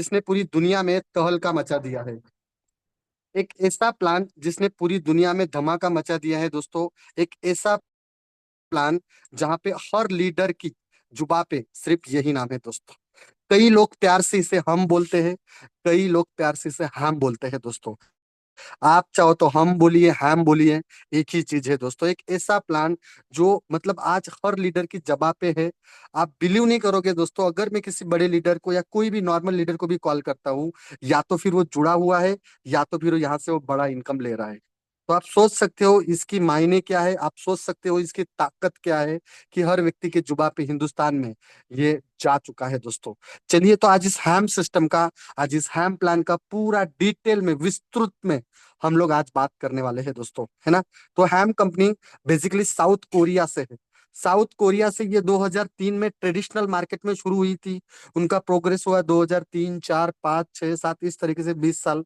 जिसने पूरी दुनिया में तहलका मचा दिया है। एक ऐसा प्लान जिसने पूरी दुनिया में धमाका मचा दिया है दोस्तों। एक ऐसा प्लान जहां पे हर लीडर की जुबा पे सिर्फ यही नाम है दोस्तों। कई लोग प्यार से इसे हम बोलते हैं, कई लोग प्यार से इसे हम बोलते हैं दोस्तों। आप चाहो तो हम बोलिए, हम बोलिए, एक ही चीज है दोस्तों। एक ऐसा प्लान जो मतलब आज हर लीडर की जबा पे है। आप बिलीव नहीं करोगे दोस्तों, अगर मैं किसी बड़े लीडर को या कोई भी नॉर्मल लीडर को भी कॉल करता हूँ, या तो फिर वो जुड़ा हुआ है, या तो फिर यहाँ से वो बड़ा इनकम ले रहा है। तो आप सोच सकते हो इसकी मायने क्या है, आप सोच सकते हो इसकी ताकत क्या है, कि हर व्यक्ति के जुबा पे हिंदुस्तान में ये जा चुका है दोस्तों। चलिए, तो आज इस हैम सिस्टम का, आज इस हैम प्लान का पूरा डिटेल में, विस्तृत में हम लोग आज बात करने वाले हैं दोस्तों, है ना। तो हैम कंपनी बेसिकली साउथ कोरिया से है। साउथ कोरिया से ये 2003 में ट्रेडिशनल मार्केट में शुरू हुई थी। उनका प्रोग्रेस हुआ 2003, 4, 5, 6, 7, इस तरीके से 20 साल।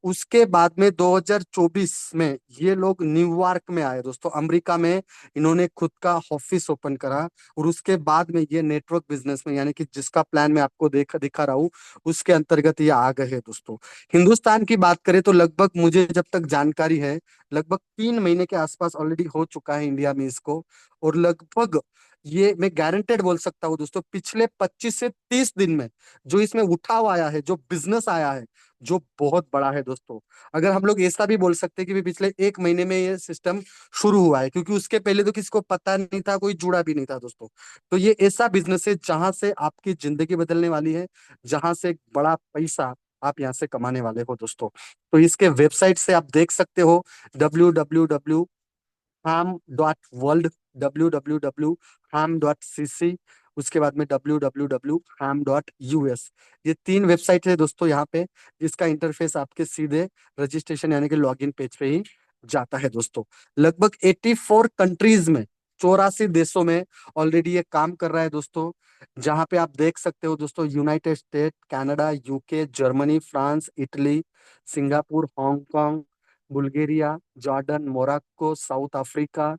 उसके बाद में 2024 में ये लोग न्यूयॉर्क में आए दोस्तों, अमेरिका में। इन्होंने खुद का ऑफिस ओपन करा, और उसके बाद में ये नेटवर्क बिजनेस में, यानी कि जिसका प्लान मैं आपको दिखा रहा हूँ, उसके अंतर्गत ये आ गए हैं दोस्तों। हिंदुस्तान की बात करें तो लगभग मुझे जब तक जानकारी है, लगभग 3 महीने के आसपास ऑलरेडी हो चुका है इंडिया में इसको। और लगभग ये मैं गारंटेड बोल सकता हूँ दोस्तों, पिछले 25 से 30 दिन में जो इसमें उठाव आया है, जो बिजनेस आया है, जो बहुत बड़ा है दोस्तों। अगर हम लोग ऐसा भी बोल सकते हैं कि भी पिछले 1 महीने में ये सिस्टम शुरू हुआ है, क्योंकि उसके पहले तो किसी को पता नहीं था, कोई जुड़ा भी नहीं था दोस्तों। तो ये ऐसा बिजनेस है जहां से आपकी जिंदगी बदलने वाली है, जहां से एक बड़ा पैसा आप यहाँ से कमाने वाले हो दोस्तों। तो इसके वेबसाइट से आप देख सकते हो, www.ham.world, www.ham.cc, उसके बाद में www.ham.us। ये 3 वेबसाइट है दोस्तों यहाँ पे, जिसका इंटरफेस आपके सीधे रजिस्ट्रेशन यानी कि लॉगिन पेज पे ही जाता है दोस्तों। लगभग 84 कंट्रीज में, 84 देशों में ऑलरेडी ये काम कर रहा है दोस्तों। जहां पे आप देख सकते हो दोस्तों, United state, Canada, UK, Germany, France, Italy, Singapore, Hong Kong, Bulgaria, Jordan, Morocco, south Africa,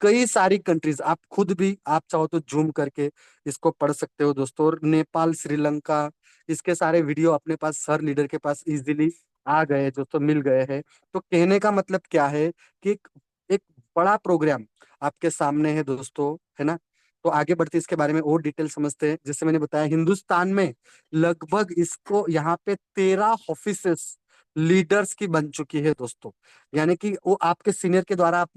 कई सारी कंट्रीज। आप खुद भी आप चाहो तो जूम करके इसको पढ़ सकते हो दोस्तों। और नेपाल, श्रीलंका, इसके सारे वीडियो अपने पास हर लीडर के पास इजीली आ गए हैं दोस्तों, मिल गए हैं। तो कहने का मतलब क्या है, कि एक बड़ा प्रोग्राम आपके सामने है दोस्तों, है ना। तो आगे बढ़ते इसके बारे में और डिटेल समझते हैं। जैसे मैंने बताया, हिंदुस्तान में लगभग इसको यहाँ पे 13 ऑफिसेस लीडर्स की बन चुकी है दोस्तों। यानी कि वो आपके सीनियर के द्वारा आप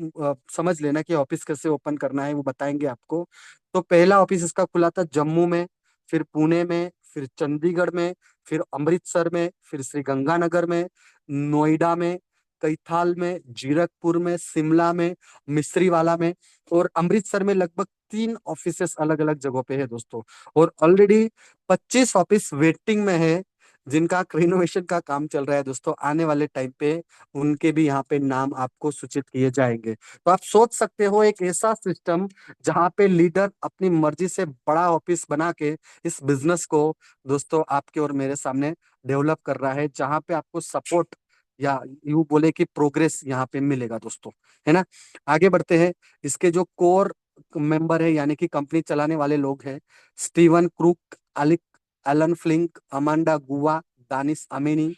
समझ लेना कि ऑफिस कैसे ओपन करना है, वो बताएंगे आपको। तो पहला ऑफिस इसका खुला था जम्मू में, फिर पुणे में, फिर चंडीगढ़ में, फिर अमृतसर में, फिर श्री गंगानगर में, नोएडा में, कैथाल में, जीरकपुर में, शिमला में, मिस्रीवाला में, और अमृतसर में लगभग 3 ऑफिसेस अलग अलग जगहों पे है दोस्तों। और ऑलरेडी 25 ऑफिस वेटिंग में है, जिनका रिनोवेशन का काम चल रहा है दोस्तों। आने वाले टाइम पे उनके भी यहाँ पे नाम आपको सूचित किए जाएंगे। तो आप सोच सकते हो, एक ऐसा सिस्टम जहाँ पे लीडर अपनी मर्जी से बड़ा ऑफिस बना के इस बिजनेस को दोस्तों आपके और मेरे सामने डेवलप कर रहा है, जहाँ पे आपको सपोर्ट या यूं बोले कि प्रोग्रेस यहाँ पे मिलेगा दोस्तों, है ना। आगे बढ़ते हैं। इसके जो कोर मेंबर है, यानी कि कंपनी चलाने वाले लोग हैं, Steven Crook, Alec Allen Flink, Amanda गुआ, Danish Amini,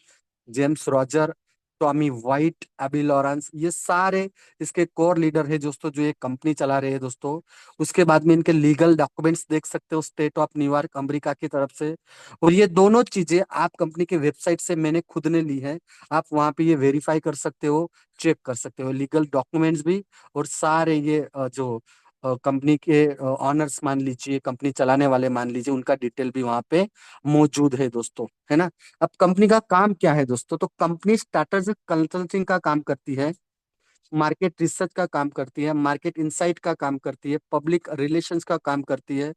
James Roger, Tommy White, Abby Lawrence, ये सारे इसके कोर लीडर है दोस्तों, जो ये कंपनी चला रहे हैं दोस्तों। उसके बाद में इनके लीगल डॉक्यूमेंट्स देख सकते हो, स्टेट ऑफ न्यूयॉर्क अमेरिका की तरफ से। और ये दोनों चीजें आप कंपनी के वेबसाइट से मैंने खुद ने ली है। आप वहां पे ये वेरीफाई कर सकते हो, चेक कर सकते हो, लीगल डॉक्यूमेंट्स भी, और सारे ये जो कंपनी के ऑनर्स मान लीजिए, कंपनी चलाने वाले मान लीजिए, उनका डिटेल भी वहां पे मौजूद है दोस्तों, है ना। अब कंपनी का काम क्या है दोस्तों, तो कंपनी स्ट्रैटेजिक कंसल्टिंग का काम करती है, मार्केट रिसर्च का काम करती है, मार्केट इंसाइट का काम करती है, पब्लिक रिलेशंस का काम करती है,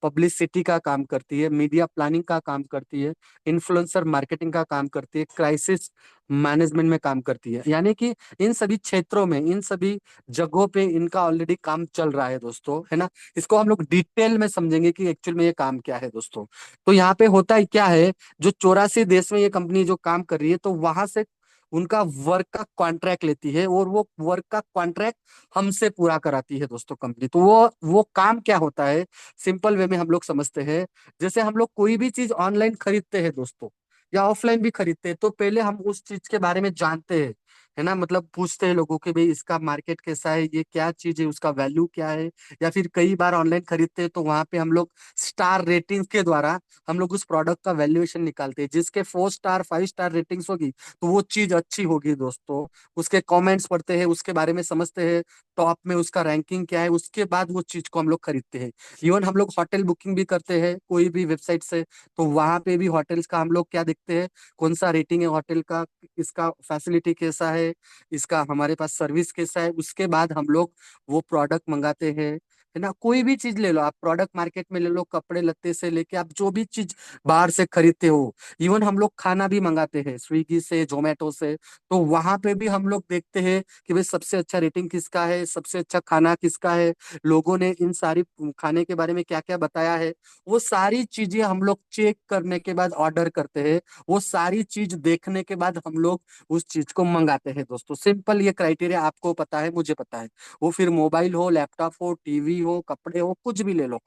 पब्लिसिटी का काम करती है, मीडिया प्लानिंग का काम करती है, इन्फ्लुएंसर मार्केटिंग का काम करती है, क्राइसिस मैनेजमेंट में काम करती है। यानी कि इन सभी क्षेत्रों में, इन सभी जगहों पे इनका ऑलरेडी काम चल रहा है दोस्तों, है ना। इसको हम लोग डिटेल में समझेंगे कि एक्चुअल में ये काम क्या है दोस्तों। तो यहाँ पे होता है क्या है, जो 84 देश में ये कंपनी जो काम कर रही है, तो वहां से उनका वर्क का कॉन्ट्रैक्ट लेती है, और वो वर्क का कॉन्ट्रैक्ट हमसे पूरा कराती है दोस्तों कंपनी। तो वो काम क्या होता है, सिंपल वे में हम लोग समझते हैं। जैसे हम लोग कोई भी चीज ऑनलाइन खरीदते हैं दोस्तों, या ऑफलाइन भी खरीदते हैं, तो पहले हम उस चीज के बारे में जानते हैं, है ना, मतलब पूछते हैं लोगों के, भाई इसका मार्केट कैसा है, ये क्या चीज है, उसका वैल्यू क्या है। या फिर कई बार ऑनलाइन खरीदते हैं तो वहां पे हम लोग स्टार रेटिंग्स के द्वारा हम लोग उस प्रोडक्ट का वैल्यूएशन निकालते हैं। जिसके 4 स्टार 5 स्टार रेटिंग्स होगी तो वो चीज अच्छी होगी दोस्तों। उसके कमेंट्स पढ़ते हैं, उसके बारे में समझते हैं, टॉप में उसका रैंकिंग क्या है, उसके बाद वो चीज को हम लोग खरीदते हैं। इवन हम लोग होटल बुकिंग भी करते हैं कोई भी वेबसाइट से, तो वहां पे भी होटल्स का हम लोग क्या देखते हैं, कौन सा रेटिंग है होटल का, इसका फैसिलिटी कैसा है, इसका हमारे पास सर्विस कैसा है, उसके बाद हम लोग वो प्रोडक्ट मंगाते हैं। है ना, कोई भी चीज ले लो आप, प्रोडक्ट मार्केट में ले लो, कपड़े लत्ते से लेके आप जो भी चीज बाहर से खरीदते हो। इवन हम लोग खाना भी मंगाते हैं स्विगी से, जोमेटो से, तो वहां पे भी हम लोग देखते हैं कि भाई सबसे अच्छा रेटिंग किसका है, सबसे अच्छा खाना किसका है, लोगों ने इन सारी खाने के बारे में क्या क्या बताया है। वो सारी चीजें हम लोग चेक करने के बाद ऑर्डर करते हैं। वो सारी चीज देखने के बाद हम लोग उस चीज को मंगाते हैं दोस्तों। सिंपल ये क्राइटेरिया आपको पता है, मुझे पता है। वो फिर मोबाइल हो, लैपटॉप हो, टीवी हो, कपड़े हो, कुछ भी ले लो।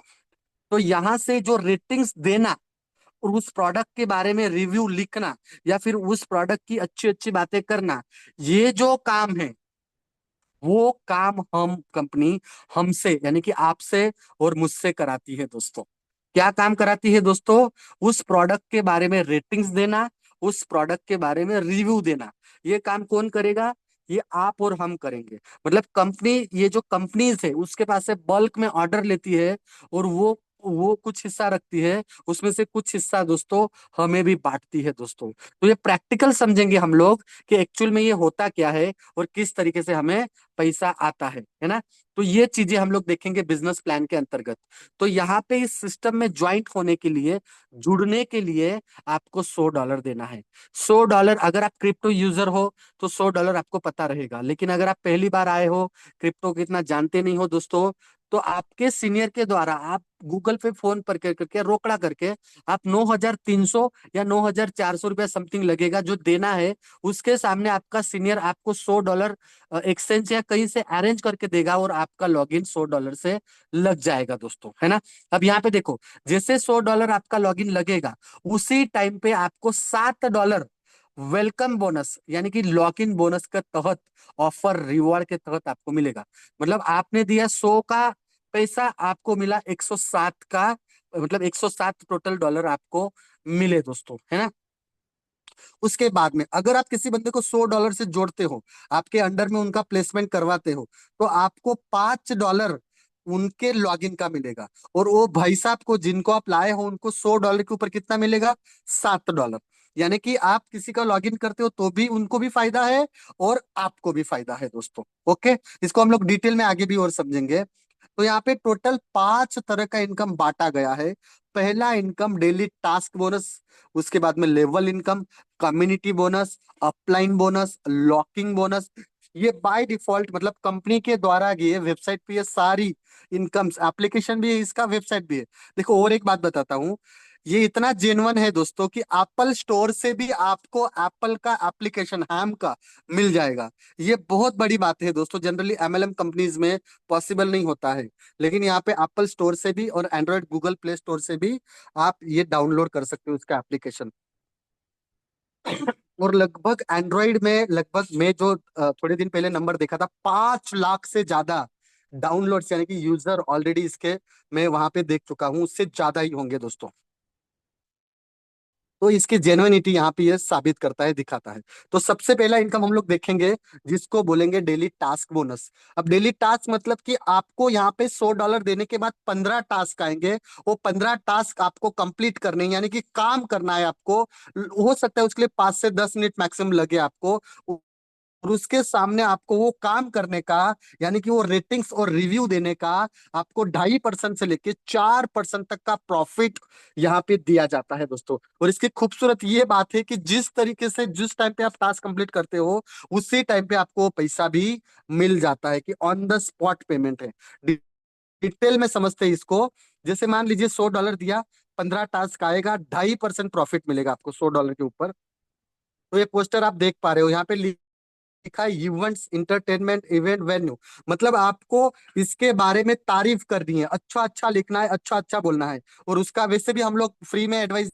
तो यहाँ से जो रेटिंग्स देना और उस प्रोडक्ट के बारे में रिव्यू लिखना, या फिर उस प्रोडक्ट की अच्छी अच्छी बातें करना, ये जो काम है, वो काम हम कंपनी हमसे यानी कि आपसे और मुझसे कराती है दोस्तों। क्या काम कराती है दोस्तों? उस प्रोडक्ट के बारे में रेटिंग्स देना, उस प्रोडक्ट के बारे में रिव्यू देना। ये काम कौन करेगा? ये आप और हम करेंगे। मतलब कंपनी, ये जो कंपनीज है उसके पास से बल्क में ऑर्डर लेती है, और वो कुछ हिस्सा रखती है, उसमें से कुछ हिस्सा दोस्तों हमें भी बांटती है दोस्तों। तो ये प्रैक्टिकल समझेंगे हम लोग कि एक्चुअल में ये होता क्या है और किस तरीके से हमें पैसा आता है ना। तो ये चीजें हम लोग देखेंगे बिजनेस प्लान के अंतर्गत। तो यहाँ पे इस सिस्टम में ज्वाइंट होने के लिए, जुड़ने के लिए आपको $100 देना है। $100, अगर आप क्रिप्टो यूजर हो तो $100 आपको पता रहेगा। लेकिन अगर आप पहली बार आए हो, क्रिप्टो को इतना जानते नहीं हो दोस्तों, तो आपके सीनियर के द्वारा आप गूगल पे फोन पर करके रोकड़ा करके आप 9,300 या 9,400 रुपया समथिंग लगेगा जो देना है। उसके सामने आपका सीनियर आपको $100 एक्सचेंज या कहीं से अरेंज करके देगा, और आपका लॉगिन $100 से लग जाएगा दोस्तों, है ना। अब यहाँ पे देखो, जैसे $100 आपका लॉगिन लगेगा, उसी टाइम पे आपको $7 वेलकम बोनस यानी कि लॉक इन बोनस के तहत, ऑफर रिवॉर्ड के तहत आपको मिलेगा। मतलब आपने दिया 100 का पैसा, आपको मिला 107 का, मतलब 107 टोटल डॉलर आपको मिले दोस्तों, है ना। उसके बाद में अगर आप किसी बंदे को $100 से जोड़ते हो, आपके अंडर में उनका प्लेसमेंट करवाते हो, तो आपको $5 उनके लॉगिन का मिलेगा। और वो भाई साहब को जिनको आप लाए हो उनको $100 के ऊपर कितना मिलेगा? $7। यानी कि आप किसी का लॉगिन करते हो तो भी उनको भी फायदा है और आपको भी फायदा है दोस्तों। ओके, इसको हम लोग डिटेल में आगे भी और समझेंगे। तो यहाँ पे टोटल 5 तरह का इनकम बांटा गया है। पहला इनकम डेली टास्क बोनस, उसके बाद में level income, community bonus, upline bonus, locking bonus. ये बाय डिफॉल्ट मतलब कंपनी के द्वारा ये वेबसाइट पे ये सारी इनकम्स, एप्लीकेशन भी है इसका, वेबसाइट भी है। देखो और एक बात बताता हूँ, ये इतना जेन्युइन है दोस्तों कि एप्पल स्टोर से भी आपको एप्पल का एप्लीकेशन हैम का मिल जाएगा। ये बहुत बड़ी बात है दोस्तों, जनरली एमएलएम कंपनीज में पॉसिबल नहीं होता है। लेकिन यहाँ पे एप्पल स्टोर से भी और एंड्रॉयड गूगल प्ले स्टोर से भी आप ये डाउनलोड कर सकते हो इसका एप्लीकेशन। और लगभग एंड्रॉइड में, लगभग मैं जो थोड़े दिन पहले नंबर देखा था, 5 लाख से ज्यादा डाउनलोड्स यानी कि यूजर ऑलरेडी इसके मैं वहां पे देख चुका हूँ, उससे ज्यादा ही होंगे दोस्तों। तो इसकी जेन्युइनिटी यहाँ पे ये साबित करता है, दिखाता है। तो सबसे पहला इनकम हम लोग देखेंगे जिसको बोलेंगे डेली टास्क बोनस। अब डेली टास्क मतलब कि आपको यहाँ पे $100 देने के बाद 15 टास्क आएंगे। वो 15 टास्क आपको कंप्लीट करने हैं, यानी कि काम करना है आपको। हो सकता है उसके लिए 5 से 10 मिनट मैक्सिमम लगे आपको। और उसके सामने आपको वो काम करने का, यानी कि वो रेटिंग्स और रिव्यू देने का, आपको 2.5% से लेके 4% तक का प्रॉफिट यहाँ पे दिया जाता है दोस्तों। और इसकी खूबसूरत ये बात है कि जिस तरीके से जिस टाइम पे आप टास्क कंप्लीट करते हो, उसी टाइम पे आपको पैसा भी मिल जाता है, कि ऑन द स्पॉट पेमेंट है। डिटेल में समझते हैं इसको। जैसे मान लीजिए $100 दिया, 15 टास्क आएगा, 2.5% प्रॉफिट मिलेगा आपको $100 के ऊपर। तो ये पोस्टर आप देख पा रहे हो, यहाँ पे लिखा है इवेंट्स इंटरटेनमेंट इवेंट वेन्यू। मतलब आपको इसके बारे में तारीफ करनी है, अच्छा अच्छा लिखना है, अच्छा अच्छा बोलना है। और उसका वैसे भी हम लोग फ्री में एडवाइस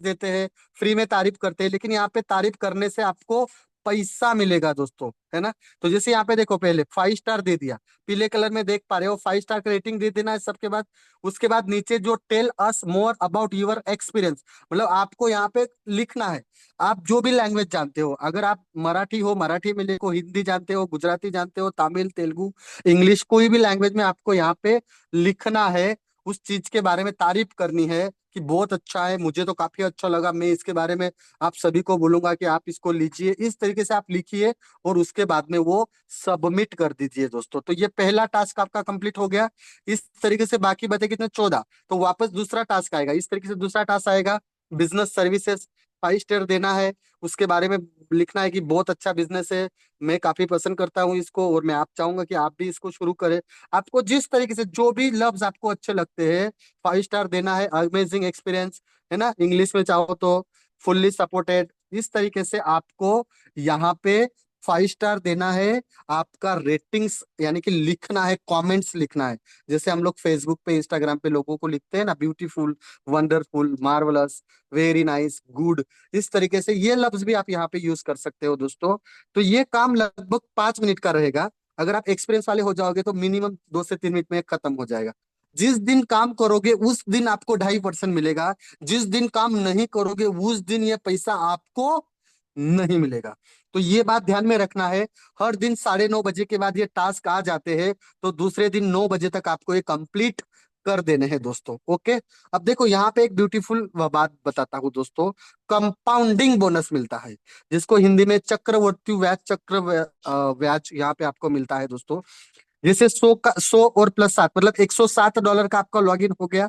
देते हैं, फ्री में तारीफ करते हैं, लेकिन यहाँ पे तारीफ करने से आपको पैसा मिलेगा दोस्तों, है ना। तो जैसे यहाँ पे देखो, पहले 5 स्टार दे दिया, पीले कलर में देख पा रहे हो, 5 स्टार का रेटिंग दे देना है सबके बाद। उसके बाद नीचे जो tell us more about your experience, मतलब आपको यहाँ पे लिखना है। आप जो भी लैंग्वेज जानते हो, अगर आप मराठी हो मराठी में लिखो, हिंदी जानते हो गुजराती जानते हो, तमिल तेलुगु इंग्लिश, कोई भी लैंग्वेज में आपको यहाँ पे लिखना है। उस चीज के बारे में तारीफ करनी है कि बहुत अच्छा है, मुझे तो काफी अच्छा लगा, मैं इसके बारे में आप सभी को बोलूंगा कि आप इसको लीजिए, इस तरीके से आप लिखिए और उसके बाद में वो सबमिट कर दीजिए दोस्तों। तो ये पहला टास्क आपका कंप्लीट हो गया। इस तरीके से बाकी बचे कितने, 14। तो वापस दूसरा टास्क आएगा, इस तरीके से दूसरा टास्क आएगा, बिजनेस सर्विसेज, 5 स्टार देना है, उसके बारे में लिखना है कि बहुत अच्छा बिजनेस है, मैं काफी पसंद करता हूँ इसको और मैं आप चाहूंगा कि आप भी इसको शुरू करें। आपको जिस तरीके से जो भी लफ्ज आपको अच्छे लगते हैं 5 स्टार देना है। अमेजिंग एक्सपीरियंस, है ना, इंग्लिश में चाहो तो फुल्ली सपोर्टेड, इस तरीके से आपको यहाँ पे 5 स्टार देना है। आपका रेटिंग्स यानी कि लिखना है, कमेंट्स लिखना है, जैसे हम लोग फेसबुक पे इंस्टाग्राम पे लोगों को लिखते हैं ना, beautiful, wonderful, marvellous, very nice, good, इस तरीके से ये लफ्ज भी आप यहाँ पे यूज कर सकते हो दोस्तों। तो ये काम लगभग 5 मिनट का रहेगा। अगर आप एक्सपीरियंस वाले हो जाओगे तो मिनिमम 2 से 3 मिनट में खत्म हो जाएगा। जिस दिन काम करोगे उस दिन आपको 2.5% मिलेगा, जिस दिन काम नहीं करोगे उस दिन ये पैसा आपको नहीं मिलेगा। तो ये बात ध्यान में रखना है। हर दिन 9:30 बजे के बाद ये टास्क आ जाते हैं, तो दूसरे दिन 9 बजे तक आपको ये कंप्लीट कर देने हैं दोस्तों। ओके। अब देखो यहाँ पे एक ब्यूटीफुल बात बताता हूँ दोस्तों, कंपाउंडिंग बोनस मिलता है, जिसको हिंदी में चक्रवर्ती व्याज, व्याज यहाँ पे आपको मिलता है दोस्तों। जैसे 100 और +7 मतलब $107 का आपका लॉगिन हो गया।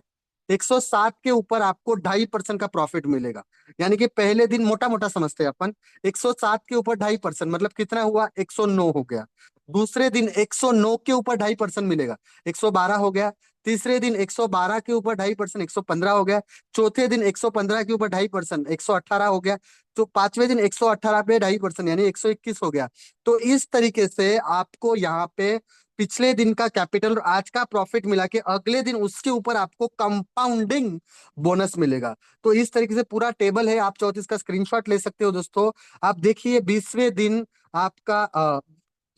107 के ऊपर आपको 2.5% का प्रॉफिट मिलेगा। यानी कि पहले दिन मोटा मोटा समझते हैं अपन, 107 के ऊपर 2.5% मतलब कितना हुआ, 109 हो गया। दूसरे दिन 109 के ऊपर 2.5% मिलेगा, 112 हो गया। तीसरे दिन 112 के ऊपर 2.5%, 115 हो गया। चौथे दिन 115 के ऊपर 2.5%, 118 हो गया। तो पांचवें दिन 118 पे 2.5% यानी 121 हो गया। तो इस तरीके से आपको यहाँ पे पिछले दिन का कैपिटल और आज का प्रॉफिट मिला के अगले दिन उसके ऊपर आपको कंपाउंडिंग बोनस मिलेगा। तो इस तरीके से पूरा टेबल है, आप चाहो तो इसका स्क्रीनशॉट ले सकते हो दोस्तों। आप देखिए 20वें दिन आपका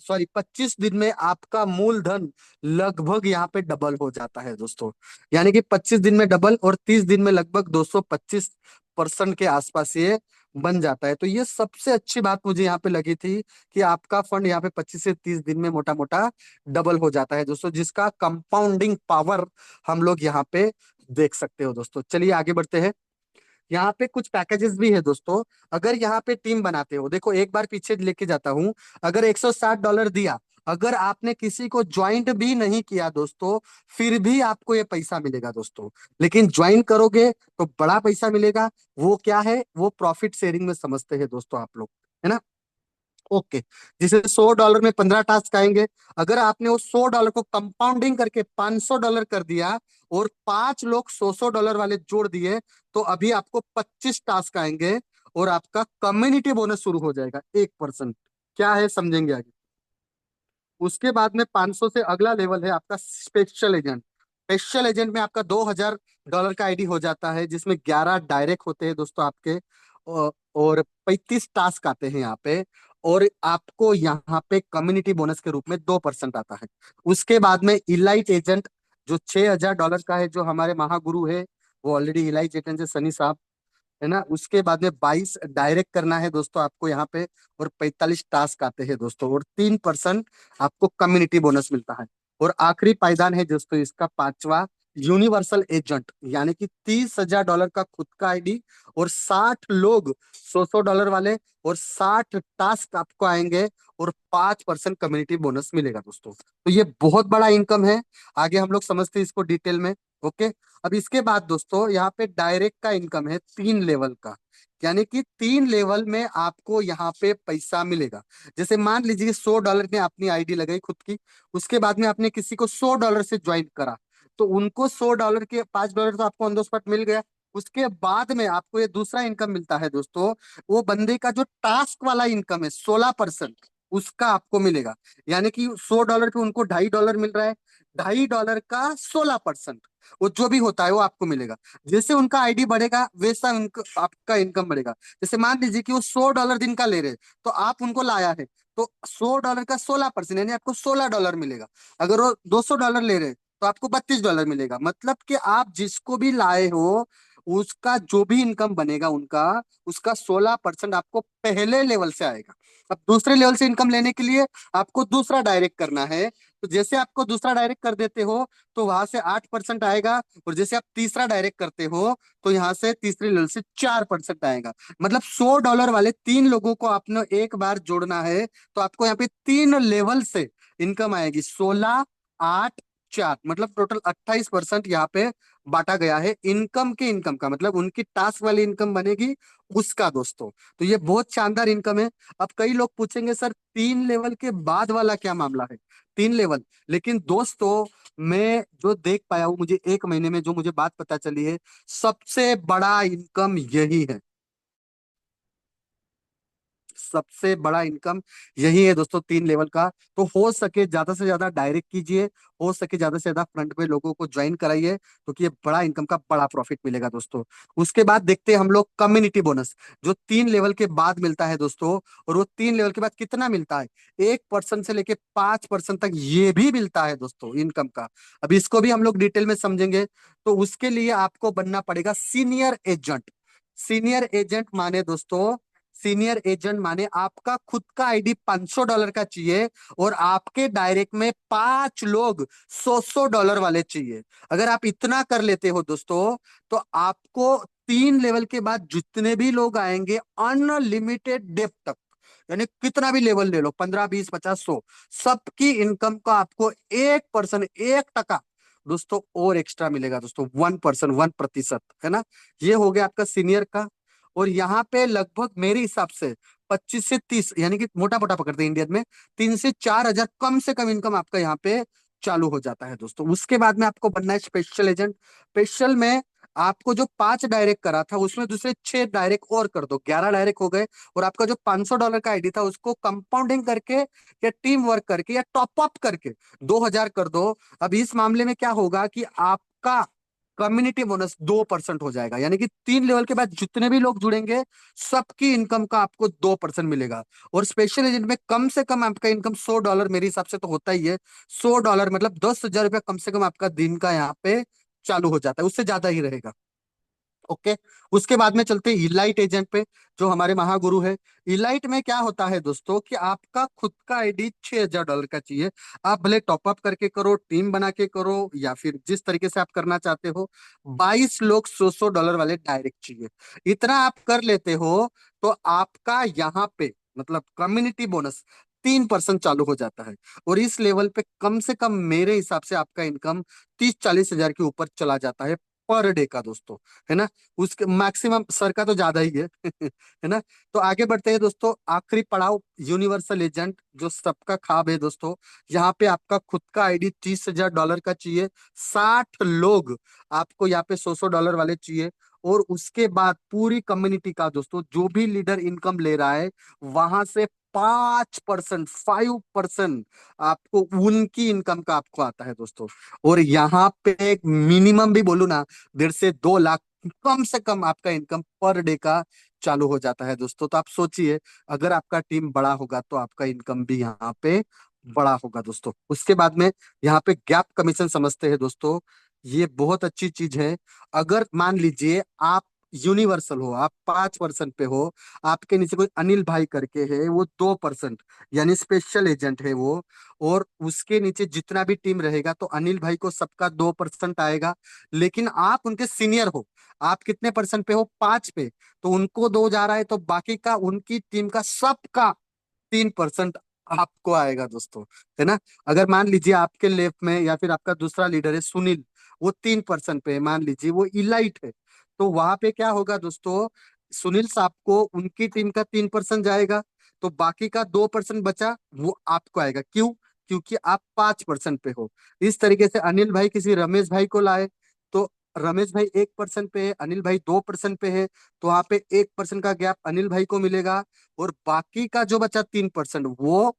25 दिन में आपका मूलधन लगभग यहाँ पे डबल हो जाता है दोस्तों। यानी कि 25 दिन में डबल और 30 दिन में लगभग 225% के आसपास ये बन जाता है। तो ये सबसे अच्छी बात मुझे यहाँ पे लगी थी कि आपका फंड यहाँ पे 25 से 30 दिन में मोटा मोटा डबल हो जाता है दोस्तों, जिसका कंपाउंडिंग पावर हम लोग यहाँ पे देख सकते हो दोस्तों। चलिए आगे बढ़ते हैं। यहाँ पे कुछ पैकेजेस भी है दोस्तों। अगर यहाँ पे टीम बनाते हो, देखो एक बार पीछे लेके जाता हूँ, अगर $160 दिया, अगर आपने किसी को ज्वाइंट भी नहीं किया दोस्तों, फिर भी आपको ये पैसा मिलेगा दोस्तों। लेकिन ज्वाइन करोगे तो बड़ा पैसा मिलेगा। वो क्या है, वो प्रॉफिट शेयरिंग में समझते हैं दोस्तों आप लोग, है ना। ओके। जिसे $100 में 15 टास्क आएंगे। अगर आपने वो $100 को कंपाउंडिंग करके $500 कर दिया और 5 लोग $100 वाले जोड़ दिए, तो अभी आपको 25 टास्क आएंगे और आपका कम्युनिटी बोनस शुरू हो जाएगा 1%। क्या है समझेंगे आगे। उसके बाद में 500 से अगला लेवल है आपका स्पेशल एजेंट। स्पेशल एजेंट में आपका $2000 का आईडी हो जाता है, जिसमें 11 डायरेक्ट होते हैं दोस्तों आपके, और 35 टास्क आते हैं यहाँ पे। और आपको यहाँ पे कम्युनिटी बोनस के रूप में 2% आता है। उसके बाद में इलाइट एजेंट जो $6000 का है, जो हमारे महागुरु है, वो ऑलरेडी इलाइट एजेंट है, सनी साहब, है ना। उसके बाद में 22 डायरेक्ट करना है दोस्तों आपको यहाँ पे, और 45 टास्क आते हैं दोस्तों, और 3% आपको कम्युनिटी बोनस मिलता है। और आखिरी पायदान है दोस्तों इसका, पांचवा, यूनिवर्सल एजेंट, यानी कि $30,000 का खुद का आईडी, और 60 लोग $100 वाले, और 60 टास्क आपको आएंगे, और 5% कम्युनिटी बोनस मिलेगा दोस्तों। तो ये बहुत बड़ा इनकम है। आगे हम लोग समझते हैं इसको डिटेल में। ओके। अब इसके बाद दोस्तों यहाँ पे डायरेक्ट का इनकम है 3 लेवल का, यानी कि 3 लेवल में आपको यहाँ पे पैसा मिलेगा। जैसे मान लीजिए $100 ने अपनी आईडी लगाई खुद की, उसके बाद में आपने किसी को $100 से ज्वाइन करा, तो उनको $100 के $5 तो आपको ऑन द स्पॉट मिल गया। उसके बाद में आपको ये दूसरा इनकम मिलता है दोस्तों, वो बंदे का जो टास्क वाला इनकम है 16%, उसका आपको मिलेगा। यानी कि $100 पे उनको $2.5 मिल रहा है, $2.5 का 16%, वो जो भी होता है वो आपको मिलेगा। जैसे उनका आईडी बढ़ेगा वैसा उनका आपका इनकम बढ़ेगा। जैसे मान लीजिए कि वो $100 दिन का ले रहे, तो आप उनको लाया है, तो $100 का 16% यानी आपको $16 मिलेगा। अगर वो $200 ले रहे, तो आपको $32 मिलेगा। मतलब कि आप जिसको भी लाए हो, उसका जो भी इनकम बनेगा उनका, उसका 16% आपको पहले लेवल से आएगा। अब दूसरे लेवल से इनकम लेने के लिए आपको दूसरा डायरेक्ट करना है। तो जैसे आपको दूसरा डायरेक्ट कर देते हो, तो वहां से 8% आएगा। और जैसे आप तीसरा डायरेक्ट करते हो, तो यहाँ से तीसरे लेवल से 4% आएगा। मतलब $100 वाले 3 लोगों को आपने एक बार जोड़ना है, तो आपको यहाँ पे 3 लेवल से इनकम आएगी। 16, 8, 4, मतलब टोटल 28% यहाँ पे बांटा गया है इनकम के, इनकम का मतलब उनकी टास्क वाली इनकम बनेगी उसका दोस्तों। तो ये बहुत शानदार इनकम है। अब कई लोग पूछेंगे सर 3 लेवल के बाद वाला क्या मामला है? 3 लेवल, लेकिन दोस्तों मैं जो देख पाया हूं, मुझे 1 महीने में जो मुझे बात पता चली है, सबसे बड़ा इनकम यही है। सबसे बड़ा इनकम यही है दोस्तों, 3 लेवल का। तो हो सके ज्यादा से ज्यादा डायरेक्ट कीजिए, हो सके ज्यादा से ज्यादा फ्रंट पे लोगों को ज्वाइन कराइए, क्योंकि ये बड़ा इनकम का बड़ा प्रॉफिट मिलेगा दोस्तों। उसके बाद देखते हैं हम लोग कम्युनिटी बोनस, जो 3 लेवल के बाद मिलता है दोस्तों। और वो 3 लेवल के बाद कितना मिलता है? 1% से लेके 5% तक ये भी मिलता है दोस्तों इनकम का। अब इसको भी हम लोग डिटेल में समझेंगे। तो उसके लिए आपको बनना पड़ेगा सीनियर एजेंट। सीनियर एजेंट माने दोस्तों, सीनियर एजेंट माने आपका खुद का आईडी $500 का चाहिए, और आपके डायरेक्ट में 5 लोग $100 वाले चाहिए। अगर आप इतना कर लेते हो दोस्तों, तो आपको 3 लेवल के बाद जितने भी लोग आएंगे अनलिमिटेड डेप तक, यानी कितना भी लेवल ले लो, 15, 20, 50, 100, सबकी इनकम का आपको 1%, 1 टका दोस्तों और एक्स्ट्रा मिलेगा दोस्तों। 1%, 1%, है ना? ये हो गया आपका सीनियर का। और यहाँ पे लगभग मेरे हिसाब से 25 से 30, यानी कि मोटा मोटा पकड़ते हैं इंडियन में, 3 से 4 हजार कम से कम इनकम आपका यहाँ पे चालू हो जाता है दोस्तों। उसके बाद में आपको बनना है स्पेशल एजेंट। स्पेशल में आपको जो 5 डायरेक्ट करा था, उसमें दूसरे 6 डायरेक्ट और कर दो, 11 डायरेक्ट हो गए। और आपका जो $500 का आईडी था, उसको कंपाउंडिंग करके या टीम वर्क करके या टॉप अप करके 2 हजार कर दो। अब इस मामले में क्या होगा कि आपका कम्युनिटी बोनस 2% हो जाएगा, यानी कि 3 लेवल के बाद जितने भी लोग जुड़ेंगे, सबकी इनकम का आपको 2% मिलेगा। और स्पेशल एजेंट में कम से कम आपका इनकम $100 मेरे हिसाब से तो होता ही है। $100 मतलब $10,000 कम से कम आपका दिन का यहाँ पे चालू हो जाता है, उससे ज्यादा ही रहेगा। ओके। उसके बाद में चलते हैं इलाइट एजेंट पे, जो हमारे महागुरु है। इलाइट में क्या होता है दोस्तों कि आपका खुद का आईडी $6,000 का चाहिए। आप भले टॉपअप करके करो, टीम बना के करो, या फिर जिस तरीके से आप करना चाहते हो। 22 लोग $100 वाले डायरेक्ट चाहिए। इतना आप कर लेते हो, तो आपका यहाँ पे मतलब कम्युनिटी बोनस 3% चालू हो जाता है। और इस लेवल पे कम से कम मेरे हिसाब से आपका इनकम 30-40 हजार के ऊपर चला जाता है पर डे का दोस्तों, है ना? उसके मैक्सिमम सर का तो ज्यादा ही है है ना? तो आगे बढ़ते हैं दोस्तों, आखिरी पड़ाव यूनिवर्सल एजेंट, जो सबका ख्वाब है दोस्तों। यहाँ पे आपका खुद का आईडी $30,000 का चाहिए। 60 लोग आपको यहाँ पे $100 वाले चाहिए। और उसके बाद पूरी कम्युनिटी का दोस्तों, जो भी लीडर इनकम ले रहा है, वहां से 5%, 5% आपको उनकी इनकम का आपको आता है दोस्तों। और यहाँ पे एक मिनिमम भी बोलू ना, 1.5 से 2 लाख कम से कम आपका इनकम पर डे का चालू हो जाता है दोस्तों। तो आप सोचिए, अगर आपका टीम बड़ा होगा तो आपका इनकम भी यहाँ पे बड़ा होगा दोस्तों। उसके बाद में यहाँ पे गैप कमीशन समझते हैं दोस्तों। ये बहुत अच्छी चीज है। अगर मान लीजिए आप यूनिवर्सल हो, आप 5% पे हो, आपके नीचे कोई अनिल भाई करके है, वो 2%, यानी स्पेशल एजेंट है वो। और उसके नीचे जितना भी टीम रहेगा, तो अनिल भाई को सबका 2% आएगा। लेकिन आप उनके सीनियर हो, आप कितने परसेंट पे हो? 5 पे। तो उनको 2 जा रहा है, तो बाकी का उनकी टीम का सबका 3% आपको आएगा दोस्तों, है ना? अगर मान लीजिए आपके लेफ्ट में या फिर आपका दूसरा लीडर है सुनील, वो 3% पे है, मान लीजिए वो इलाइट है, तो वहां पे क्या होगा दोस्तों? सुनील साहब को उनकी टीम का 3% जाएगा, तो बाकी का 2% बचा वो आपको आएगा। क्यों? क्योंकि आप 5% पे हो। इस तरीके से अनिल भाई किसी रमेश भाई को लाए, तो रमेश भाई 1% पे है, अनिल भाई 2% पे है, तो वहां पे 1% का गैप अनिल भाई को मिलेगा। और बाकी का जो बचा 3% वो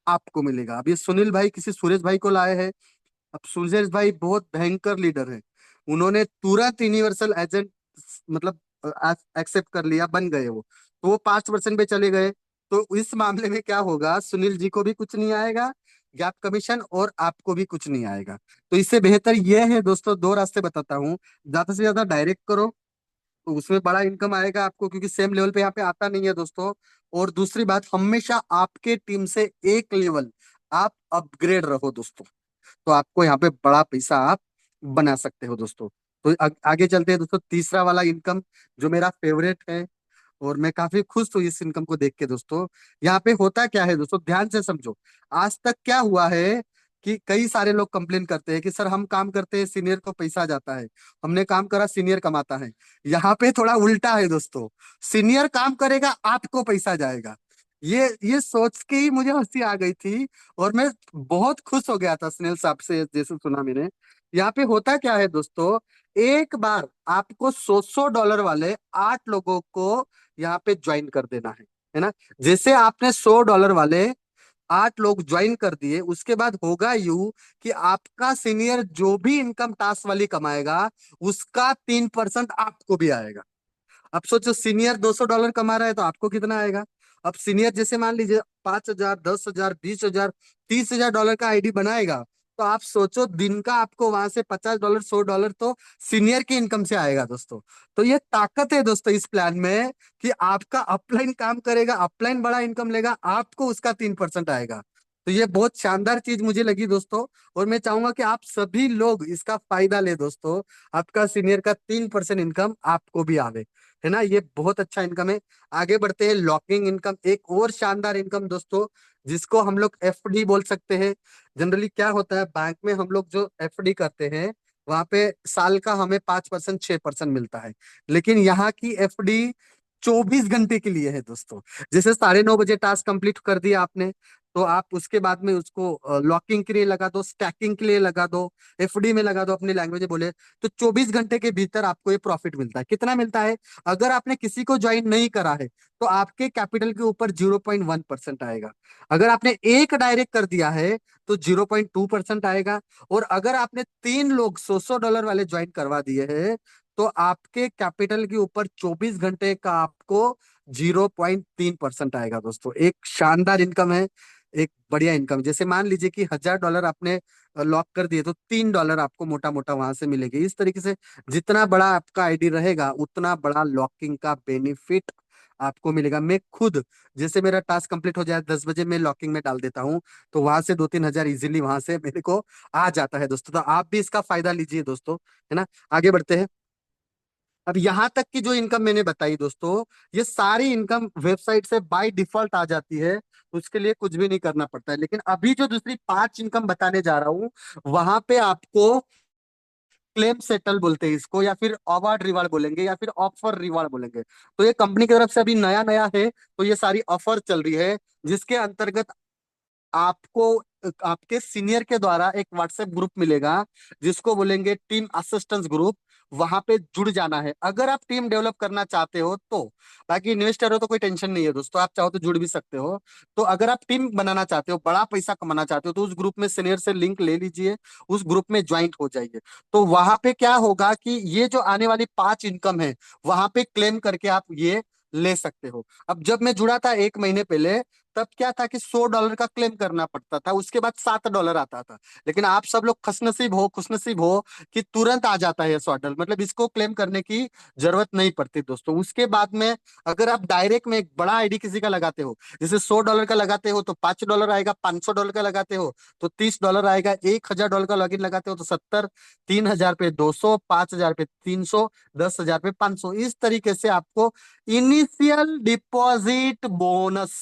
आपको मिलेगा। अब ये सुनील भाई किसी सुरेश भाई को लाए हैं, अब सुरेश भाई बहुत भयंकर लीडर है, उन्होंने तुरंत यूनिवर्सल एजेंट मतलब एक्सेप्ट कर लिया, बन गए वो, तो वो 5% पे चले गए। तो इस मामले में क्या होगा, सुनील जी को भी कुछ नहीं आएगा गैप कमीशन, और आपको भी कुछ नहीं आएगा। तो इससे बेहतर ये है दोस्तों, दो रास्ते बताता हूँ, ज्यादा से ज्यादा डायरेक्ट करो, तो उसमें बड़ा इनकम आएगा आपको, क्योंकि सेम लेवल पे यहाँ पे आता नहीं है दोस्तों। और दूसरी बात, हमेशा आपके टीम से एक लेवल आप अपग्रेड रहो दोस्तों, तो आपको यहाँ पे बड़ा पैसा आप बना सकते हो दोस्तों। तो आगे चलते हैं दोस्तों, तीसरा वाला इनकम जो मेरा फेवरेट है, और मैं काफी खुश हूँ इस इनकम को देख के दोस्तों। यहाँ पे होता क्या है दोस्तों, ध्यान से समझो। आज तक क्या हुआ है कि कई सारे लोग कंप्लेन करते हैं कि सर हम काम करते हैं सीनियर को पैसा जाता है, हमने काम करा सीनियर कमाता है। यहाँ पे थोड़ा उल्टा है दोस्तों, सीनियर काम करेगा आपको पैसा जाएगा। ये सोच के ही मुझे हंसी आ गई थी, और मैं बहुत खुश हो गया था सुनील साहब से जैसे सुना मैंने। यहाँ पे होता क्या है दोस्तों, एक बार आपको 100 $100 वाले 8 लोगों को यहाँ पे ज्वाइन कर देना है ना। जैसे आपने $100 वाले 8 लोग ज्वाइन कर दिए, उसके बाद होगा यू कि आपका सीनियर जो भी इनकम टास्क वाली कमाएगा, उसका 3% आपको भी आएगा। अब सोचो, सीनियर $200 कमा रहा है तो आपको कितना आएगा। अब सीनियर जैसे मान लीजिए 5,000, 10,000, 20,000, $30,000 का आईडी बनाएगा, तो आप सोचो दिन का आपको वहां से $50, $100 तो सीनियर की इनकम से आएगा दोस्तों। तो ये ताकत है दोस्तों इस प्लान में, कि आपका अपलाइन काम करेगा, अपलाइन बड़ा इनकम लेगा, आपको उसका 3% आएगा। तो ये बहुत शानदार चीज मुझे लगी दोस्तों, और मैं चाहूंगा कि आप सभी लोग इसका फायदा ले दोस्तों, आपका सीनियर का 3% इनकम आपको भी आवे, है ना। ये बहुत अच्छा इनकम है। आगे बढ़ते हैं, लॉकिंग इनकम, एक और शानदार इनकम दोस्तों, जिसको हम लोग एफडी बोल सकते हैं। जनरली क्या होता है, बैंक में हम लोग जो एफडी करते हैं, वहां पे साल का हमें 5%, 6% मिलता है। लेकिन यहाँ की एफडी 24 घंटे के लिए है दोस्तों। जैसे 9:30 बजे टास्क कंप्लीट कर दिया आपने, तो आप उसके बाद में उसको लॉकिंग के लिए लगा दो, स्टैकिंग के लिए लगा दो, एफडी में लगा दो, अपनी लैंग्वेज में बोले, तो 24 घंटे के भीतर आपको ये प्रॉफिट मिलता है। कितना मिलता है, अगर आपने किसी को ज्वाइन नहीं करा है तो आपके कैपिटल के ऊपर 0.1% आएगा। अगर आपने एक डायरेक्ट कर दिया है तो 0.2% आएगा। और अगर आपने 3 लोग $100 वाले ज्वाइन करवा दिए हैं, तो आपके कैपिटल के ऊपर 24 घंटे का आपको 0.3% आएगा दोस्तों। एक शानदार इनकम है, एक बढ़िया इनकम। जैसे मान लीजिए कि $1,000 आपने लॉक कर दिए, तो $3 आपको मोटा मोटा वहां से मिलेगी। इस तरीके से जितना बड़ा आपका आईडी रहेगा, उतना बड़ा लॉकिंग का बेनिफिट आपको मिलेगा। मैं खुद, जैसे मेरा टास्क कंप्लीट हो जाए 10 बजे, मैं लॉकिंग में डाल देता हूँ, तो वहां से 2-3 हजार इजीली वहां से मेरे को आ जाता है दोस्तों। तो आप भी इसका फायदा लीजिए दोस्तों, है ना। आगे बढ़ते हैं। अब यहाँ तक की जो इनकम मैंने बताई दोस्तों, ये सारी इनकम वेबसाइट से बाय डिफॉल्ट आ जाती है, उसके लिए कुछ भी नहीं करना पड़ता है। लेकिन अभी जो दूसरी 5 इनकम बताने जा रहा हूँ, वहां पे आपको क्लेम सेटल बोलते हैं इसको, या फिर अवार्ड रिवार्ड बोलेंगे, या फिर ऑफर रिवार्ड बोलेंगे। तो ये कंपनी की तरफ से अभी नया नया है, तो ये सारी ऑफर चल रही है, जिसके अंतर्गत आपको आपके सीनियर के द्वारा एक व्हाट्सएप ग्रुप मिलेगा, जिसको बोलेंगे टीम असिस्टेंस ग्रुप। वहां पे जुड़ जाना है अगर आप टीम डेवलप करना चाहते हो तो। बाकी इन्वेस्टर हो तो कोई टेंशन नहीं है दोस्तों, आप चाहो तो जुड़ भी सकते हो। तो अगर आप टीम बनाना चाहते हो, बड़ा पैसा कमाना चाहते हो, तो उस ग्रुप में सीनियर से लिंक ले लीजिए, उस ग्रुप में ज्वाइन हो जाइए। तो वहां पे क्या होगा कि ये जो आने वाली 5 इनकम है, वहां पे क्लेम करके आप ये ले सकते हो। अब जब मैं जुड़ा था 1 महीने पहले, तब क्या था कि $100 का क्लेम करना पड़ता था, उसके बाद $7 आता था। लेकिन आप सब लोग खुशनसीब हो कि तुरंत आ जाता है $100, मतलब इसको क्लेम करने की जरूरत नहीं पड़ती दोस्तों। उसके बाद में अगर आप डायरेक्ट में एक बड़ा आईडी किसी का लगाते हो, जैसे $100 का लगाते हो तो $5 आएगा, $500 का लगाते हो तो $30 आएगा, $1,000 का लॉगिन लगाते हो तो 70, 3,000 पे 200, 5,000 पे 300, 10,000 पे 500। इस तरीके से आपको इनिशियल डिपॉजिट बोनस,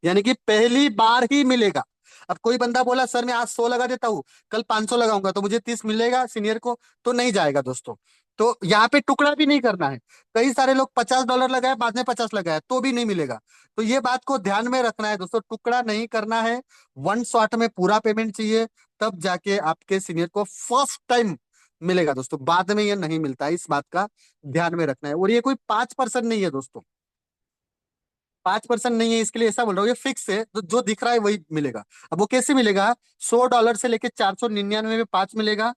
यानी कि पहली बार ही मिलेगा। अब कोई बंदा बोला सर मैं आज 100 लगा देता हूँ, कल 500 लगाऊंगा तो मुझे 30 मिलेगा सीनियर को, तो नहीं जाएगा दोस्तों। तो यहाँ पे टुकड़ा भी नहीं करना है। कई सारे लोग $50 लगाए, बाद में 50 लगाए, तो भी नहीं मिलेगा। तो ये बात को ध्यान में रखना है दोस्तों, टुकड़ा नहीं करना है। वन शॉट में पूरा पेमेंट चाहिए, तब जाके आपके सीनियर को फर्स्ट टाइम मिलेगा दोस्तों, बाद में ये नहीं मिलता है। इस बात का ध्यान में रखना है। और ये कोई 5% नहीं है दोस्तों, 5% नहीं है, इसके लिए ऐसा बोल रहा हूँ, ये फिक्स है, तो जो दिख रहा है वही मिलेगा। अब वो कैसे मिलेगा? $100 से लेके 499 में 5 मिलेगा,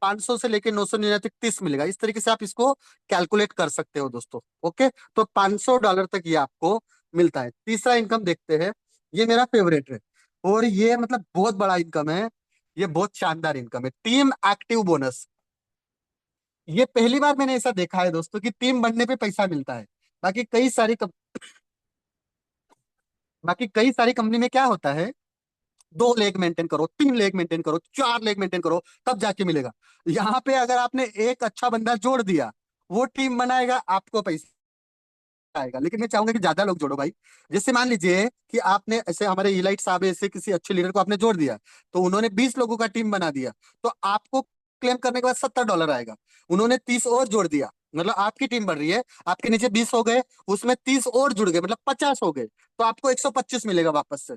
500 से लेके 999 तक 30 मिलेगा। इस तरीके से आप इसको कैलकुलेट कर सकते हो दोस्तों। ओके, तो $500 तक ये आपको मिलता है। तीसरा इनकम देखते हैं, ये मेरा फेवरेट है, और ये मतलब बहुत बड़ा इनकम है, ये बहुत शानदार इनकम है, टीम एक्टिव बोनस। ये पहली बार मैंने ऐसा देखा है दोस्तों कि टीम बनने पे पैसा मिलता है। बाकी कई सारी कम, बाकी कई सारी कंपनी में क्या होता है, 2 लेग मेंटेन करो, 3 लेग मेंटेन करो, 4 लेग मेंटेन करो, तब जाके मिलेगा। यहाँ पे अगर आपने एक अच्छा बंदा जोड़ दिया, वो टीम बनाएगा, आपको पैसा आएगा। लेकिन मैं चाहूंगा कि ज्यादा लोग जोड़ो भाई। जैसे मान लीजिए कि आपने ऐसे हमारे इलाइट साहब ऐसे किसी अच्छे लीडर को आपने जोड़ दिया, तो उन्होंने 20 लोगों का टीम बना दिया, तो आपको क्लेम करने के बाद $70 आएगा। उन्होंने 30 और जोड़ दिया, मतलब आपकी टीम बढ़ रही है, आपके नीचे 20 हो गए, उसमें 30 और जुड़ गए, मतलब 50 हो गए, तो आपको 125 मिलेगा वापस से।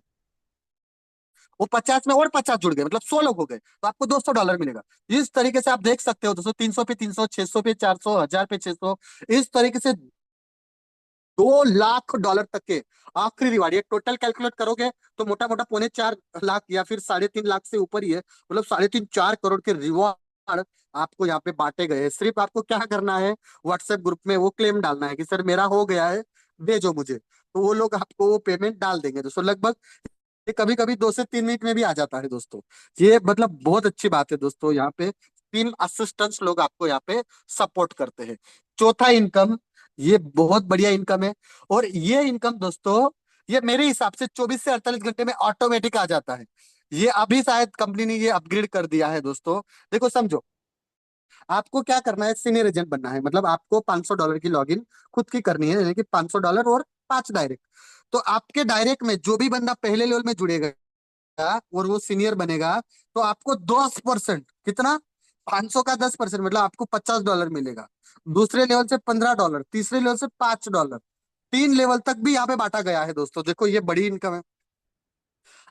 वो 50 में और 50 जुड़ गए, मतलब 100 लोग हो गए, तो आपको $200 मिलेगा। इस तरीके से आप देख सकते हो दोस्तों, 300 पे 300, 600 पे 400, 1000 पे 600, इस तरीके से $2 लाख तक के आखिरी रिवार्ड। ये टोटल कैलकुलेट करोगे तो मोटा मोटा 4.25 लाख या फिर 3.5 लाख से ऊपर ही है, मतलब 3.5-4 करोड़ के रिवॉर्ड आपको यहाँ पे बांटे गए हैं। सिर्फ आपको क्या करना है, व्हाट्सएप ग्रुप में वो क्लेम डालना है कि सर मेरा हो गया है, भेजो मुझे, तो वो लोग आपको वो पेमेंट डाल देंगे दोस्तों। लगभग ये कभी कभी 2 से 3 मिनट में भी आ जाता है दोस्तों। ये मतलब बहुत अच्छी बात है दोस्तों, यहाँ पे टीम असिस्टेंट्स लोग आपको यहाँ पे सपोर्ट करते हैं। चौथा इनकम, ये बहुत बढ़िया इनकम है, और ये इनकम दोस्तों, ये मेरे हिसाब से 24 से 48 घंटे में ऑटोमेटिक आ जाता है। ये अभी शायद कंपनी ने ये अपग्रेड कर दिया है दोस्तों। देखो समझो, आपको क्या करना है, सीनियर एजेंट बनना है, मतलब आपको $500 की लॉगिन खुद की करनी है, यानी कि $500 और 5 डायरेक्ट। तो आपके डायरेक्ट में जो भी बंदा पहले लेवल में जुड़ेगा और वो सीनियर बनेगा, तो आपको 10%, कितना, 500 का 10%, मतलब आपको $50 मिलेगा। दूसरे लेवल से $15, तीसरे लेवल से $5, 3 लेवल तक भी यहाँ पे बांटा गया है दोस्तों। देखो ये बड़ी इनकम है।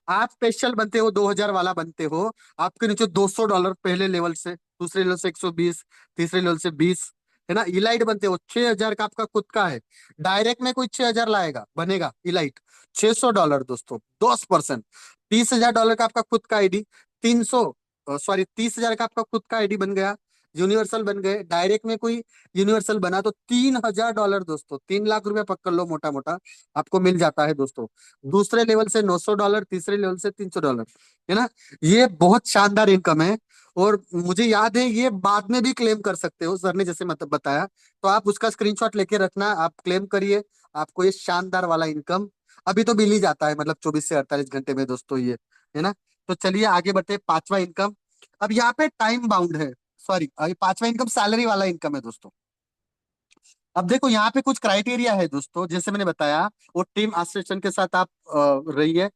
आप स्पेशल बनते हो, 2000 वाला बनते हो, आपके नीचे $200 पहले लेवल से, दूसरे लेवल से 120, तीसरे लेवल से 20, है ना। इलाइट बनते हो, 6000 का आपका खुद का है। डायरेक्ट में कोई 6000 लाएगा, बनेगा इलाइट, $600 दोस्तों, 10%। $30,000 का आपका खुद का आईडी, 30,000 का आपका खुद का आईडी बन गया, यूनिवर्सल बन गए। डायरेक्ट में कोई यूनिवर्सल बना तो $3,000 दोस्तों, 3 लाख रुपया पकड़ लो मोटा मोटा, आपको मिल जाता है दोस्तों। दूसरे लेवल से $900, तीसरे लेवल से $300, है ना। ये बहुत शानदार इनकम है, और मुझे याद है ये बाद में भी क्लेम कर सकते हो, सर ने जैसे मतलब बताया, तो आप उसका स्क्रीनशॉट लेके रखना, आप क्लेम करिए, आपको ये शानदार वाला इनकम अभी तो मिल ही जाता है, मतलब 24 से 48 घंटे में दोस्तों ये, है ना। तो चलिए आगे बढ़ते, पांचवा इनकम। अब यहाँ पे टाइम बाउंड है, सॉरी, अभी पांचवा इनकम सैलरी वाला इनकम है दोस्तों। अब देखो यहाँ पे कुछ क्राइटेरिया है दोस्तों, जैसे मैंने बताया, वो टीम एसोसिएशन के साथ आप रहिए।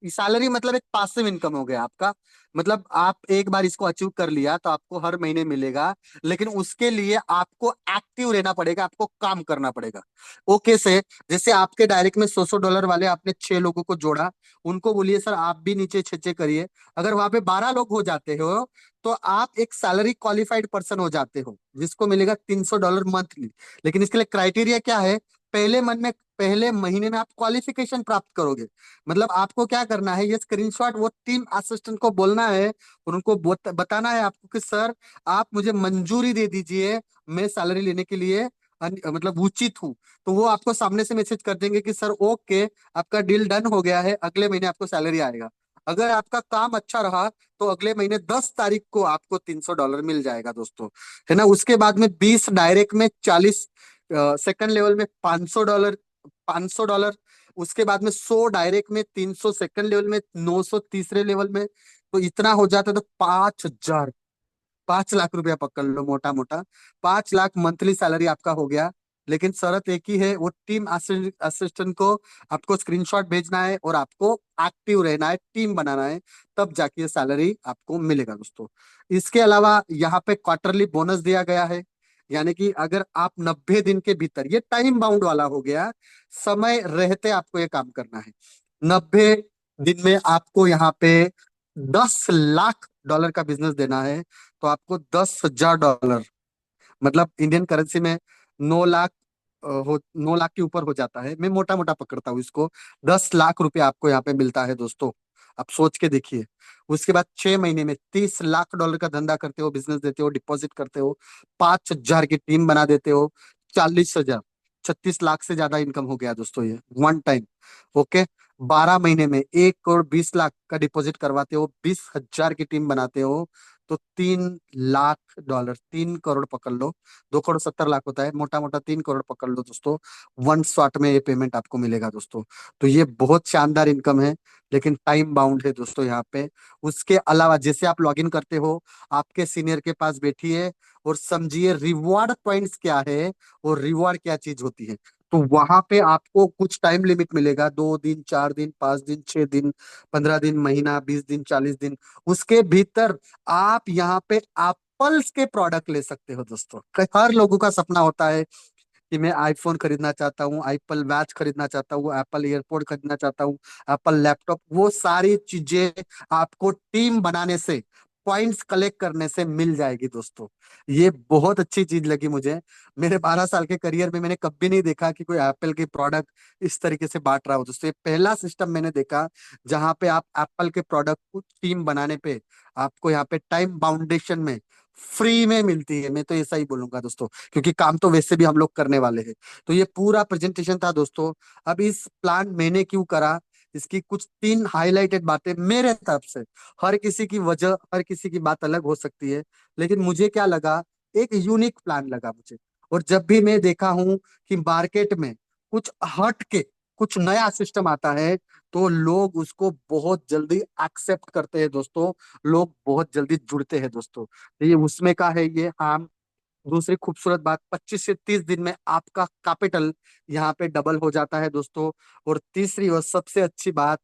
सैलरी मतलब एक पासिव इनकम हो गया आपका, मतलब आप एक बार इसको अचीव कर लिया तो आपको हर महीने मिलेगा, लेकिन उसके लिए आपको एक्टिव रहना पड़ेगा, आपको काम करना पड़ेगा। ओके से, जैसे आपके डायरेक्ट में $100 वाले आपने 6 लोगों को जोड़ा, उनको बोलिए सर आप भी नीचे छे करिए। अगर वहां पे 12 लोग हो जाते हो, तो आप एक सैलरी क्वालिफाइड पर्सन हो जाते हो, जिसको मिलेगा $300 मंथली। लेकिन इसके लिए क्राइटेरिया क्या है, पहले महीने में आप क्वालिफिकेशन प्राप्त करोगे। मतलब आपको क्या करना है, ये स्क्रीनशॉट वो टीम असिस्टेंट को बोलना है, और उनको बताना है आपको कि सर आप मुझे मंजूरी दे दीजिए, मैं सैलरी लेने के लिए मतलब उचित हूँ। तो वो आपको सामने से मैसेज कर देंगे कि सर ओके, आपका डील डन हो गया है, अगले महीने आपको सैलरी आएगा। अगर आपका काम अच्छा रहा, तो अगले महीने 10 तारीख को आपको $300 मिल जाएगा दोस्तों, है ना। उसके बाद में 20 डायरेक्ट में, 40 सेकंड लेवल में, $500, उसके बाद में 100 डायरेक्ट में, 300 सेकंड लेवल में, 900 तीसरे लेवल में, तो इतना हो जाता है तो 5,000, 5 लाख रुपया पकड़ लो मोटा मोटा, 5 लाख मंथली सैलरी आपका हो गया। लेकिन शर्त एक ही है, वो टीम असिस्टेंट को आपको स्क्रीनशॉट भेजना है, और आपको एक्टिव रहना है, टीम बनाना है, तब जाके ये सैलरी आपको मिलेगा दोस्तों। इसके अलावा यहाँ पे क्वार्टरली बोनस दिया गया है, यानी कि अगर आप 90 दिन के भीतर, ये टाइम बाउंड वाला हो गया, समय रहते आपको ये काम करना है। 90 दिन में आपको यहाँ पे $10 लाख का बिजनेस देना है, तो आपको $10,000, मतलब इंडियन करेंसी में 9 लाख हो 9 लाख के ऊपर हो जाता है, मैं मोटा मोटा पकड़ता हूँ इसको, 10 लाख रुपए आपको यहाँ पे मिलता है दोस्तों। आप सोच के देखिए। उसके बाद 6 महीने में $30 लाख का धंधा करते हो, बिजनेस देते हो, डिपॉजिट करते हो, 5,000 की टीम बना देते हो, 40,000, 36 लाख से ज्यादा इनकम हो गया दोस्तों ये वन टाइम। ओके। 12 महीने में 1 करोड़ 20 लाख का डिपॉजिट करवाते हो, 20,000 की टीम बनाते हो, तो $3 लाख, 3 करोड़ पकड़ लो, 2 करोड़ 70 लाख होता है, मोटा मोटा 3 करोड़ पकड़ लो दोस्तों। वन शॉट में ये पेमेंट आपको मिलेगा दोस्तों। तो ये बहुत शानदार इनकम है, लेकिन टाइम बाउंड है दोस्तों यहाँ पे। उसके अलावा जैसे आप लॉगिन करते हो, आपके सीनियर के पास बैठिए और समझिए रिवॉर्ड पॉइंट्स क्या है और रिवॉर्ड क्या चीज होती है। तो वहां पे आपको कुछ टाइम लिमिट मिलेगा, 2 दिन, 4 दिन, 5 दिन, 6 दिन, 15 दिन, महीना, 20 दिन, 40 दिन। उसके भीतर आप यहाँ पे एप्पल्स के प्रोडक्ट ले सकते हो दोस्तों। हर लोगों का सपना होता है कि मैं आईफोन खरीदना चाहता हूँ, एप्पल वॉच खरीदना चाहता हूँ, एप्पल एयरपोर्ट खरीदना चाहता हूँ, एप्पल लैपटॉप। वो सारी चीजें आपको टीम बनाने से, पॉइंट्स कलेक्ट करने से मिल जाएगी दोस्तों। ये बहुत अच्छी चीज लगी मुझे। मेरे 12 साल के करियर में मैंने कभी नहीं देखा कि कोई एप्पल के प्रोडक्ट इस तरीके से बांट रहा हो दोस्तों। ये पहला सिस्टम मैंने देखा जहां पे आप एप्पल के प्रोडक्ट को टीम बनाने पे आपको यहाँ पे टाइम बाउंडेशन में फ्री में मिलती है। मैं तो ऐसा ही बोलूंगा दोस्तों, क्योंकि काम तो वैसे भी हम लोग करने वाले हैं। तो ये पूरा प्रेजेंटेशन था दोस्तों। अब इस प्लान मैंने क्यों करा, इसकी कुछ 3 हाईलाइटेड बातें मेरे तरफ से। हर किसी की वजह, हर किसी की बात अलग हो सकती है, लेकिन मुझे क्या लगा, एक यूनिक प्लान लगा मुझे। और जब भी मैं देखा हूं कि मार्केट में कुछ हट के कुछ नया सिस्टम आता है, तो लोग उसको बहुत जल्दी एक्सेप्ट करते हैं दोस्तों, लोग बहुत जल्दी जुड़ते हैं दोस्तों। तो ये उसमें का है ये। हाँ, दूसरी खूबसूरत बात, 25 से 30 दिन में आपका कैपिटल यहाँ पे डबल हो जाता है दोस्तों। और तीसरी और सबसे अच्छी बात,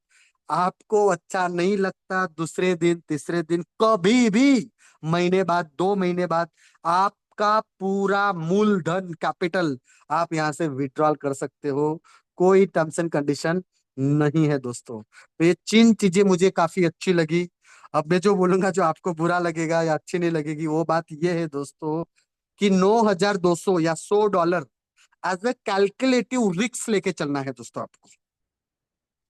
आपको अच्छा नहीं लगता दूसरे दिन, तीसरे दिन, कभी भी, महीने बाद, 2 महीने बाद, आपका पूरा मूलधन कैपिटल आप यहाँ से विड्रॉल कर सकते हो। कोई टर्म्स एंड कंडीशन नहीं है दोस्तों। तो ये 3 चीजें मुझे काफी अच्छी लगी। अब मैं जो बोलूंगा, जो आपको बुरा लगेगा या अच्छी नहीं लगेगी, वो बात ये है दोस्तों कि 9,200 या $100 एज ए कैलकुलेटिव रिस्क लेके चलना है दोस्तों आपको।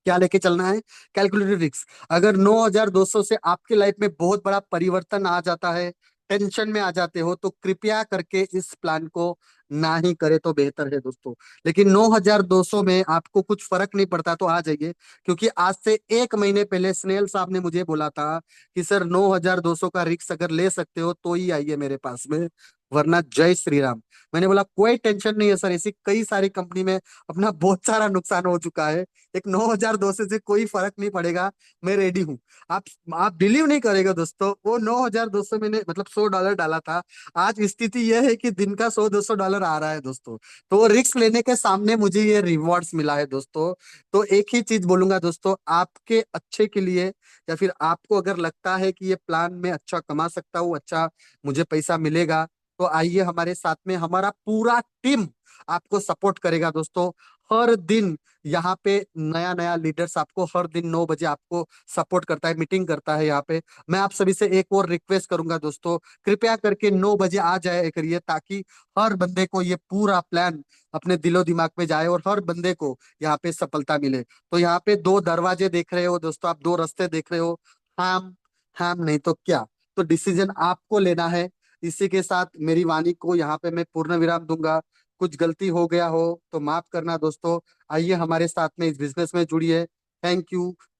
क्या लेके चलना है? Calculated risk. अगर 9,200 से आपके लाइफ में बहुत बड़ा परिवर्तन आ जाता है, टेंशन में आ जाते हो, तो कृपया करके इस प्लान को ना ही करे तो बेहतर है दोस्तों। लेकिन 9,200 में आपको कुछ फर्क नहीं पड़ता तो आ जाइए, क्योंकि आज से 1 महीने पहले स्नेहल साहब ने मुझे बोला था कि सर 9,200 का रिस्क अगर ले सकते हो तो ही आइए मेरे पास में, वरना जय श्री राम। मैंने बोला कोई टेंशन नहीं है सर, ऐसी कई सारी कंपनी में अपना बहुत सारा नुकसान हो चुका है, एक 9,200 से कोई फर्क नहीं पड़ेगा, मैं रेडी हूँ। आप आप बिलीव नहीं करेगा दोस्तों, वो 9,200 मैंने मतलब $100 डाला था। आज स्थिति यह है कि दिन का 100-200 डॉलर आ रहा है दोस्तों। तो वो रिस्क लेने के सामने मुझे ये रिवॉर्ड्स मिला है दोस्तों। तो एक ही चीज बोलूंगा दोस्तों, आपके अच्छे के लिए, या फिर आपको अगर लगता है कि ये प्लान में अच्छा कमा सकता हूँ, अच्छा मुझे पैसा मिलेगा, तो आइए हमारे साथ में। हमारा पूरा टीम आपको सपोर्ट करेगा दोस्तों। हर दिन यहाँ पे नया नया लीडर्स आपको हर दिन 9 बजे आपको सपोर्ट करता है, मीटिंग करता है यहाँ पे। मैं आप सभी से एक और रिक्वेस्ट करूंगा दोस्तों, कृपया करके 9 बजे आ जाए करिए, ताकि हर बंदे को ये पूरा प्लान अपने दिलो दिमाग में जाए और हर बंदे को यहाँ पे सफलता मिले। तो यहाँ पे 2 दरवाजे देख रहे हो दोस्तों, आप 2 रास्ते देख रहे हो, हम हम नहीं तो क्या। तो डिसीजन आपको लेना है। इसी के साथ मेरी वाणी को यहाँ पे मैं पूर्ण विराम दूंगा। कुछ गलती हो गया हो तो माफ करना दोस्तों। आइए हमारे साथ में इस बिजनेस में जुड़िए। Thank you.